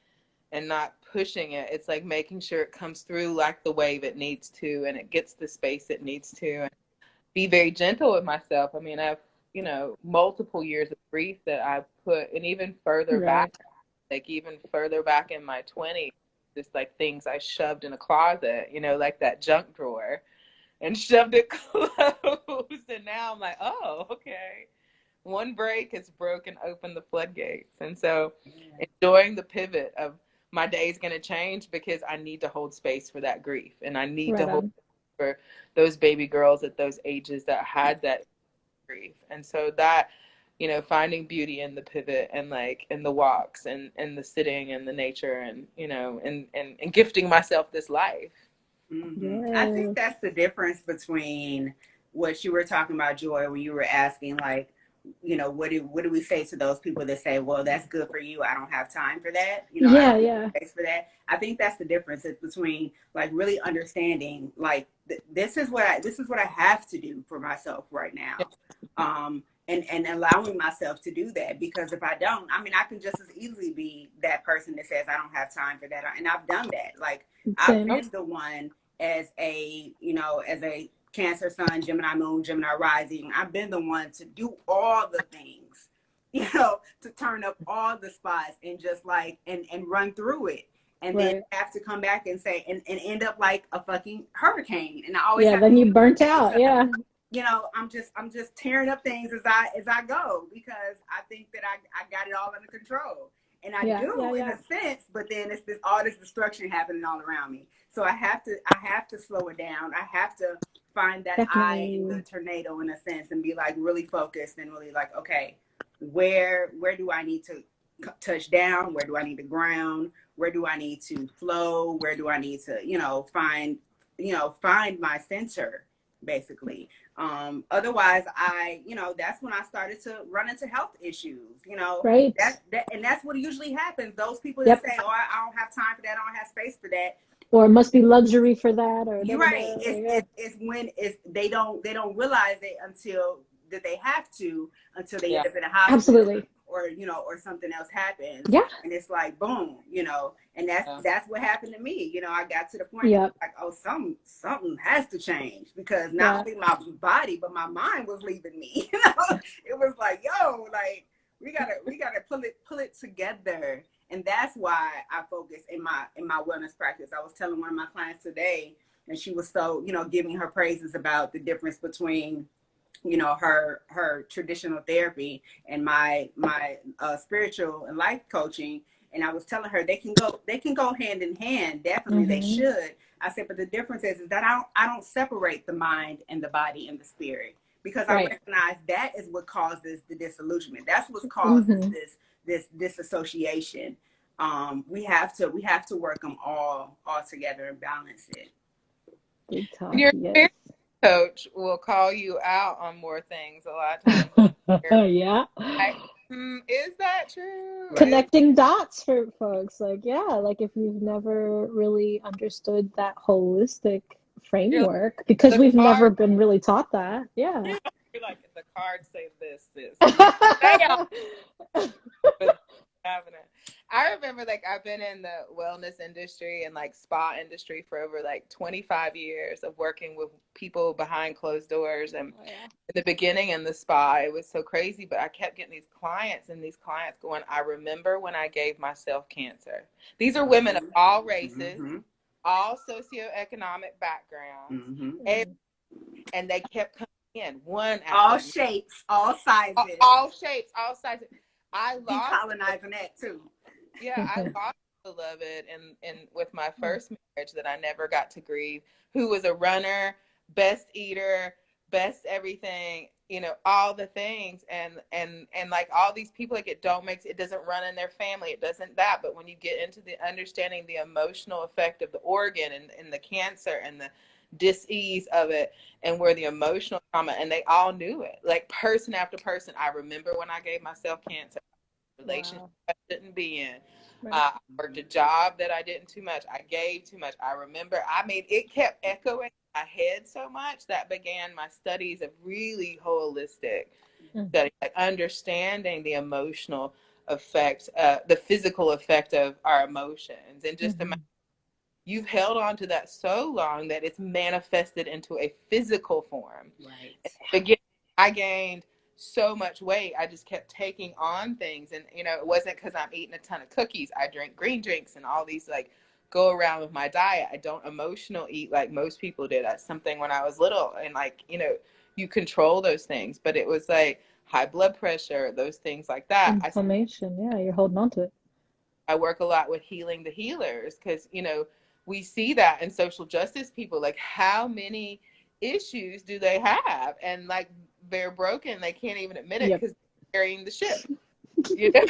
and not pushing it. It's like making sure it comes through like the wave it needs to, and it gets the space it needs to, and be very gentle with myself. I mean, I've, multiple years of grief that I put, and even further back, Right. like even further back in my 20s, just like things I shoved in a closet, like that junk drawer, and shoved it closed. And now I'm like, oh, okay. One break has broken open the floodgates. And so enjoying the pivot of my day is going to change because I need to hold space for that grief. And I need to Right hold on. for those baby girls at those ages that had that grief. And so that, finding beauty in the pivot and like in the walks and the sitting and the nature and, and gifting myself this life. I think Yes. that's the difference between what you were talking about, Joy, when you were asking, like, what do we say to those people that say, well, that's good for you, I don't have time for that, I Yeah, don't have yeah. space for that. I think that's the difference. It's between like really understanding, like, this is what I have to do for myself right now, and allowing myself to do that, because if I don't, I mean, I can just as easily be that person that says I don't have time for that, and I've done that. Like, I've Same. been the one as a Cancer Sun, Gemini Moon, Gemini Rising. I've been the one to do all the things, to turn up all the spots and just like and run through it, and then Right. have to come back and say and end up like a fucking hurricane. And I always Yeah, have to then you use burnt that out. because Yeah. I'm just tearing up things as I go, because I think that I got it all under control. And I Yeah, do yeah, in yeah. a sense, but then it's all this destruction happening all around me. So I have to slow it down. I have to find that eye in the Definitely. tornado in a sense and be like really focused and really like, okay, where do I need to touch down? Where do I need to ground? Where do I need to flow? Where do I need to, find my center, basically. Otherwise, that's when I started to run into health issues. Right. And that's what usually happens. Those people that Yep. say, "Oh, I don't have time for that. I don't have space for that." Or it must be luxury for that, or da You're da right. da. It's Yeah. it's, it's when it's they don't realize it until that they have to, until they Yeah. end up in a hospital, Absolutely. or something else happens, Yeah. and it's like boom, and that's Yeah. that's what happened to me. I got to the point that Yep. like, oh, something has to change, because not Yeah. only my body but my mind was leaving me. It was like, yo, like we gotta pull it together. And that's why I focus in my wellness practice. I was telling one of my clients today, and she was so, giving her praises about the difference between, her traditional therapy and my spiritual and life coaching. And I was telling her they can go hand in hand. Definitely they Mm-hmm. should. I said, but the difference is that I don't separate the mind and the body and the spirit, because I Right. recognize that is what causes the disillusionment. That's what causes Mm-hmm. this disassociation. We have to work them all together and balance it. Big talk. Your Yes. spirit coach will call you out on more things a lot of times than Yeah. like, is that true? Right. Connecting dots for folks. Like, yeah, like if you've never really understood that holistic You're like, framework, because the we've never card, been really taught that. Yeah. you're like, the cards say this, and you say all, but having it. I remember, like, I've been in the wellness industry and like spa industry for over like 25 years of working with people behind closed doors. And Oh, yeah. in the beginning in the spa, it was so crazy, but I kept getting these clients and these clients going, I remember when I gave myself cancer. These are women of all races, Mm-hmm. all socioeconomic backgrounds, Mm-hmm. Mm. and they kept coming in one All after shapes, all sizes, all shapes, all sizes. I lost, decolonizing that too. yeah, I lost a beloved in with my first marriage that I never got to grieve, who was a runner, best eater, best everything, all the things, and like all these people, like it doesn't run in their family, it doesn't that, but when you get into the understanding the emotional effect of the organ and the cancer and the dis-ease of it, and where the emotional trauma, and they all knew it, like person after person. I remember when I gave myself cancer. relationship Wow. I shouldn't be in. Right. I worked a job that I didn't too much. I gave too much. I remember, I mean, it kept echoing in my head so much that began my studies of really holistic study, like understanding the emotional effect, the physical effect of our emotions, and just imagine you've held on to that so long that it's manifested into a physical form. Right. Again, I gained so much weight. I just kept taking on things. And, you know, it wasn't because I'm eating a ton of cookies. I drink green drinks and all these, like, go around with my diet. I don't emotional eat like most people did. That's something when I was little. And, like, you know, you control those things. But it was like high blood pressure, those things like that. Inflammation. Yeah, you're holding on to it. I work a lot with healing the healers because, you know, we see that in social justice people, like how many issues do they have? And like they're broken. They can't even admit it because they're carrying the ship. You know?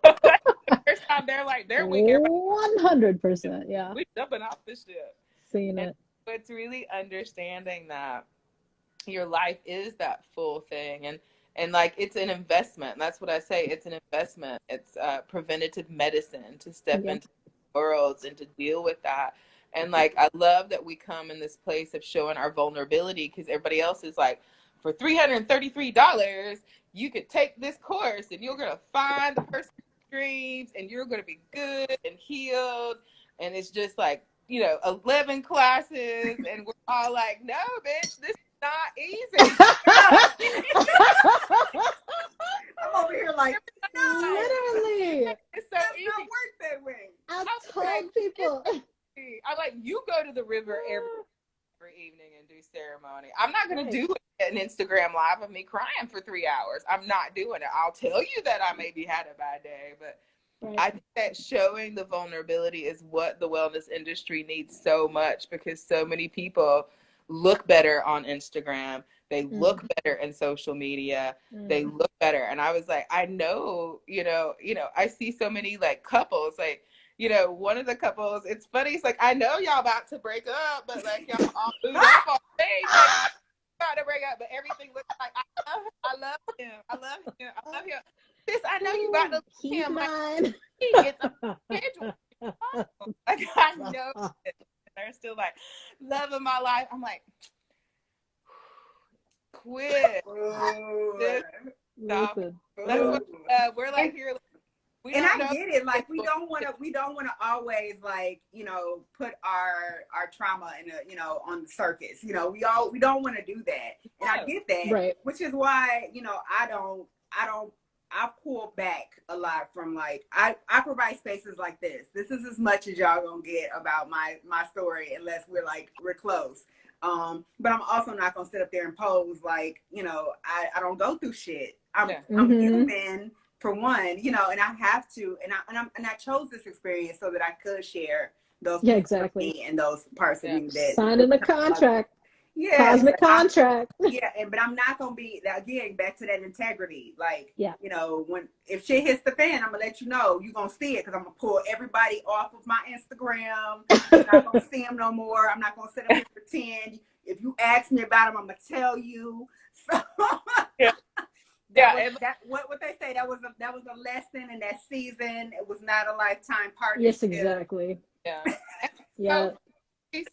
The first time they're like, they're weak. 100%. Yeah. We're jumping off the ship. Seeing And it. so it's really understanding that your life is that full thing. And like it's an investment. That's what I say. It's an investment. It's preventative medicine to step into worlds and to deal with that. And like I love that we come in this place of showing our vulnerability because everybody else is like, for $333 you could take this course and you're gonna find the person dreams and you're gonna be good and healed. And it's just like, you know, 11 classes and we're all like, no bitch, this is not easy. I'm over here like, no, literally. It's so easy. not work that way. I've told people. I like, you go to the river every evening and do ceremony. I'm not going to do an Instagram live of me crying for 3 hours. I'm not doing it. I'll tell you that I maybe had a bad day, but I think that showing the vulnerability is what the wellness industry needs so much because so many people look better on Instagram. They look better in social media. They look better. And I was like, I know, you know, I see so many like couples, like, you know, one of the couples, it's funny. It's like, I know y'all about to break up, but like y'all all moved up on stage. Like, about to break up, but everything looks like I love him. I love him. I love him. Sis, I know you about to He's him. mine. Like, it's a schedule. Like I know it. They're still like, love of my life. I'm like, quit. Stop. That's what we're like here. And I get it. Like we don't want to always like, you know, put our trauma in a, you know, on the circus. You know, we don't want to do that. And I get that. Right. Which is why, you know, I pull back a lot from like, I provide spaces like this. This is as much as y'all gonna get about my story unless we're close. But I'm also not gonna sit up there and pose like, you know, I don't go through shit. I'm human for one, you know, and I have to, and I chose this experience so that I could share those me and those parts of me that signing the contract. Yeah, cosmic contract. But I'm not gonna be again back to that integrity. Like, you know, if shit hits the fan, I'm gonna let you know. You're gonna see it because I'm gonna pull everybody off of my Instagram. I'm not gonna see them no more. I'm not gonna sit up here and pretend. If you ask me about them, I'm gonna tell you. So what they say, that was a lesson in that season. It was not a lifetime partnership. Yes, exactly. Yeah.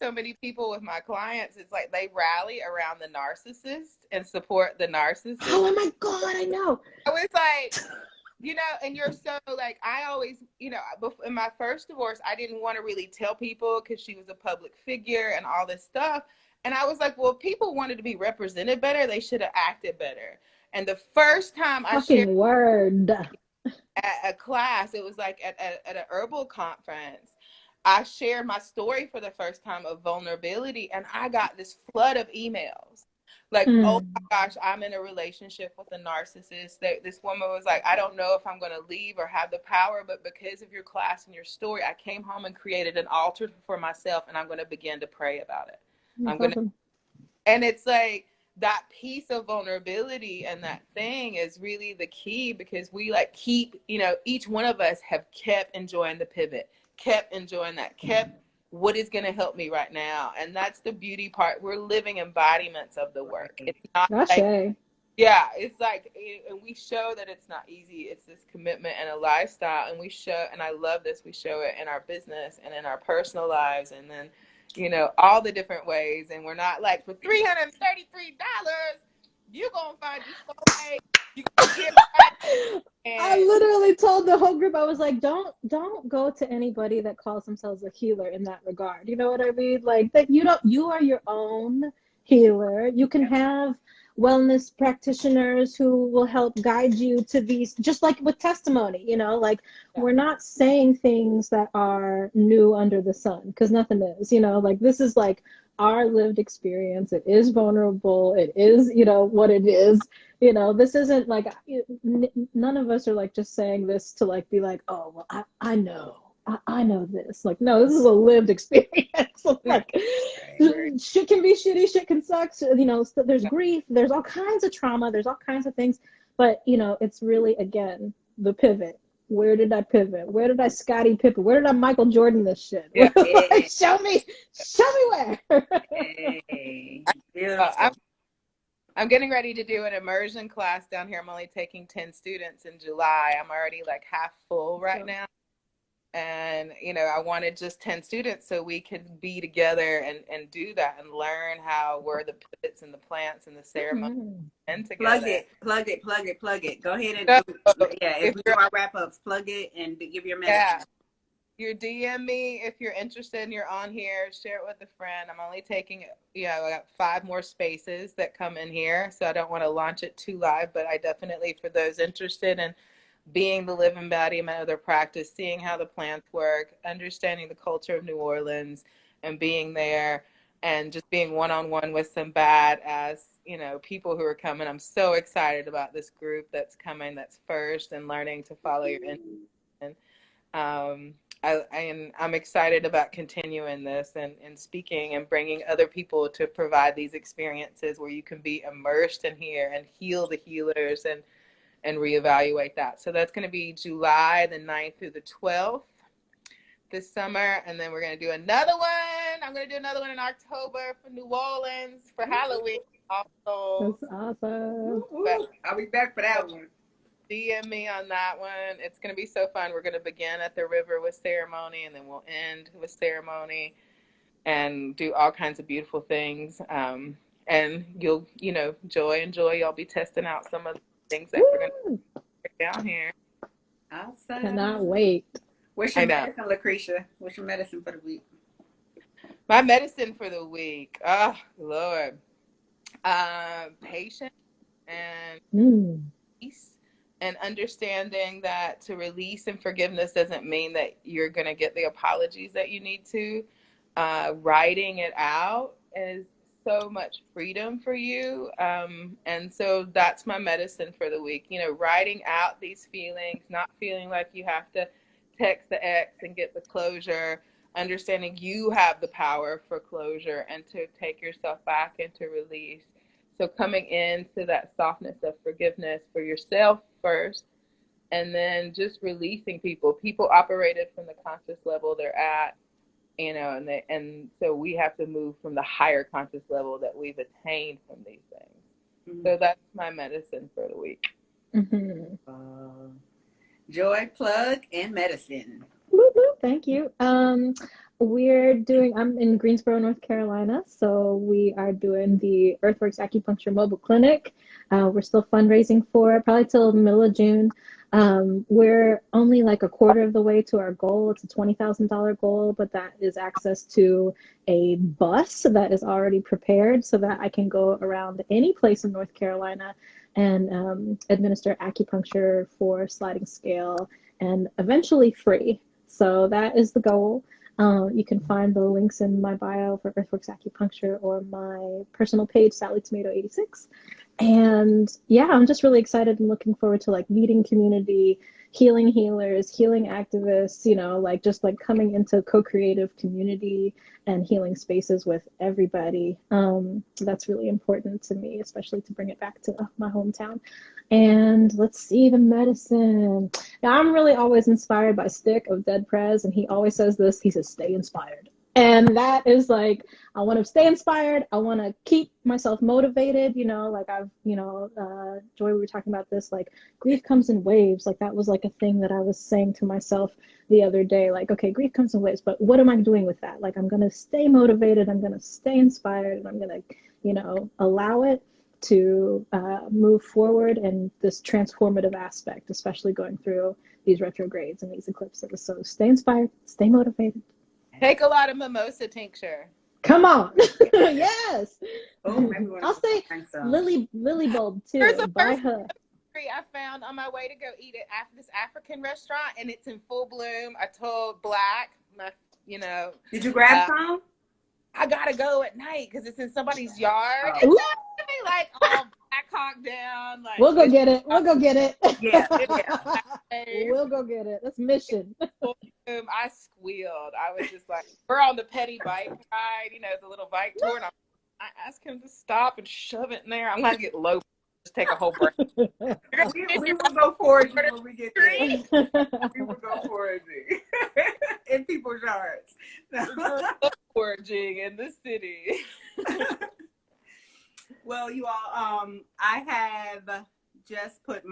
So many people with my clients, it's like they rally around the narcissist and support the narcissist. Oh my God, I know. I was like, you know, and you're so like, I always, you know, in my first divorce, I didn't want to really tell people because she was a public figure and all this stuff. And I was like, well, if people wanted to be represented better, they should have acted better. And the first time I shared at a class, it was like at an herbal conference. I shared my story for the first time of vulnerability, and I got this flood of emails. Like, oh my gosh, I'm in a relationship with a narcissist. This woman was like, I don't know if I'm going to leave or have the power, but because of your class and your story, I came home and created an altar for myself, and I'm going to begin to pray about it. And it's like that piece of vulnerability and that thing is really the key because we like keep, you know, each one of us have kept enjoying the pivot. Kept enjoying that, kept what is going to help me right now. And that's the beauty part. We're living embodiments of the work. It's not like Yeah, it's like, and we show that it's not easy. It's this commitment and a lifestyle, and we show, and I love this. We show it in our business and in our personal lives, and then, all the different ways. And we're not like, for $333, you're gonna find your soulmate. You gonna get right. I And literally told the whole group, I was like, don't go to anybody that calls themselves a healer in that regard. You know what I mean? Like that you are your own healer. You can have wellness practitioners who will help guide you to these, just like with testimony, like yeah, we're not saying things that are new under the sun, because nothing is, like this is like our lived experience. It is vulnerable. It is, what it is. This isn't like none of us are like just saying this to like be like, oh, well, I know. I know this. Like, no, this is a lived experience. Like, Right. shit can be shitty, shit can suck. There's grief, there's all kinds of trauma, there's all kinds of things. But, it's really, again, the pivot. Where did I pivot? Where did I Scottie Pippen? Where did I Michael Jordan this shit? yeah. Yeah. show me where. Hey, I'm beautiful. I'm getting ready to do an immersion class down here. I'm only taking 10 students in July. I'm already like half full right now. And I wanted just 10 students so we could be together and do that and learn how where the pivots and the plants and the ceremony and Plug together. it, plug it, plug it, plug it. Go ahead and So yeah, as if we do you're our wrap ups, plug it and give your yeah, message. you DM me if you're interested and you're on here, share it with a friend. I'm only taking, I got 5 more spaces that come in here, so I don't want to launch it too live, but I definitely, for those interested in being the living embodiment of their practice, seeing how the plants work, understanding the culture of New Orleans, and being there and just being one-on-one with some badass, people who are coming. I'm so excited about this group that's coming, that's first, and learning to follow your intuition. Um, I'm excited about continuing this and speaking and bringing other people to provide these experiences where you can be immersed in here and heal the healers and reevaluate that. So that's going to be July the 9th through the 12th this summer. And then we're going to do another one. I'm going to do another one in October for New Orleans for Halloween also. That's awesome. But, I'll be back for that but one. DM me on that one. It's going to be so fun. We're going to begin at the river with ceremony, and then we'll end with ceremony and do all kinds of beautiful things. And you'll, Joy and Joy, y'all be testing out some of the things that we're going to break down here. Cannot Awesome. wait. What's I your know. medicine, Lucretia? What's your medicine for the week? My medicine for the week. Oh, Lord. Patience and Mm. peace, and understanding that to release and forgiveness doesn't mean that you're going to get the apologies that you need to. Writing it out is so much freedom for you. And so that's my medicine for the week. Writing out these feelings, not feeling like you have to text the ex and get the closure, understanding you have the power for closure and to take yourself back and to release. So coming into that softness of forgiveness for yourself first, and then just releasing people. People operated from the conscious level they're at, and so we have to move from the higher conscious level that we've attained from these things. Mm-hmm. So that's my medicine for the week. Mm-hmm. Joy, plug, and medicine. Thank you. I'm in Greensboro, North Carolina, so we are doing the Earthworks Acupuncture Mobile Clinic. We're still fundraising for it, probably till the middle of June. We're only like a quarter of the way to our goal. It's a $20,000 goal, but that is access to a bus that is already prepared so that I can go around any place in North Carolina and administer acupuncture for sliding scale and eventually free. So that is the goal. You can find the links in my bio for Earthworks Acupuncture or my personal page, Sally Tomato 86. And yeah, I'm just really excited and looking forward to like meeting community, healing healers, healing activists, like just like coming into co-creative community and healing spaces with everybody. That's really important to me, especially to bring it back to my hometown. And let's see, the medicine. Now, I'm really always inspired by Stick of Dead Prez, and he always says this. He says, stay inspired. And that is like, I want to stay inspired. I want to keep myself motivated. Like Joy, we were talking about this, like grief comes in waves. Like that was like a thing that I was saying to myself the other day, like, okay, grief comes in waves, but what am I doing with that? Like, I'm going to stay motivated. I'm going to stay inspired, and I'm going to, allow it to move forward in this transformative aspect, especially going through these retrogrades and these eclipses. So stay inspired, stay motivated. Take a lot of mimosa tincture. Come on. Yes. Oh, maybe I'll say Lily Bulb too. There's a Buy her. I found on my way to go eat at this African restaurant, and it's in full bloom. I told Black, Did you grab some? I gotta go at night because it's in somebody's yard. Ooh. It's like all Black Hawk down. Like, we'll go get it. We'll go get it. Yeah. We'll go get it. That's mission. I squealed. I was just like, we're on the petty bike ride, the little bike tour, and I asked him to stop and shove it in there. I'm gonna get low. Just take a whole breath. we will go forward when we get there. We will go foraging in people's yards. Foraging in the city. Well, you all, I have just put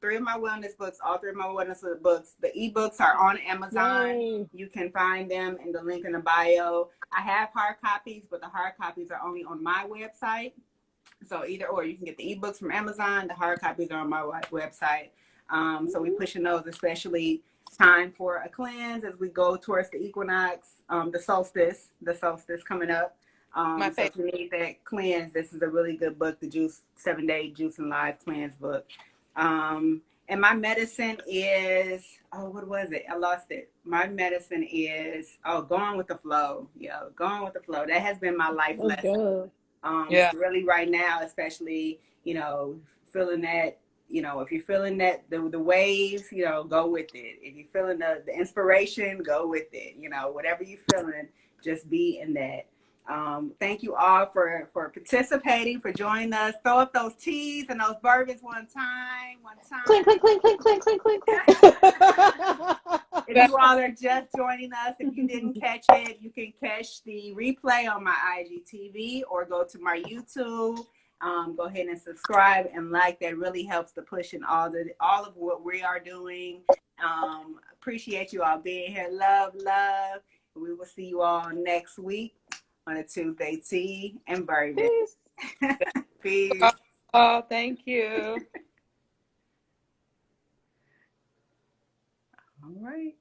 three of my wellness books, all three of my wellness books. The ebooks are on Amazon. Yay. You can find them in the link in the bio. I have hard copies, but the hard copies are only on my website. So either or, you can get the ebooks from Amazon. The hard copies are on my website. So we're pushing those, especially time for a cleanse as we go towards the equinox, the solstice coming up. So if you need that cleanse, this is a really good book, the 7-Day Juice and Live Cleanse book. And my medicine is, what was it? I lost it. My medicine is, going with the flow. Yeah, going with the flow. That has been my life lesson. Really right now, especially, feeling that, if you're feeling that the waves, go with it. If you're feeling the inspiration, go with it. Whatever you're feeling, just be in that. Thank you all for participating, for joining us. Throw up those teas and those bourbons one time. Clink, clink, clink, clink, clink, clink, clink, clink. If you all are just joining us, if you didn't catch it, you can catch the replay on my IGTV or go to my YouTube. Go ahead and subscribe and like. That really helps to push in all of what we are doing. Appreciate you all being here. Love. We will see you all next week on a Tuesday Tea and Bourbon. Peace. Peace. Oh, thank you. All right.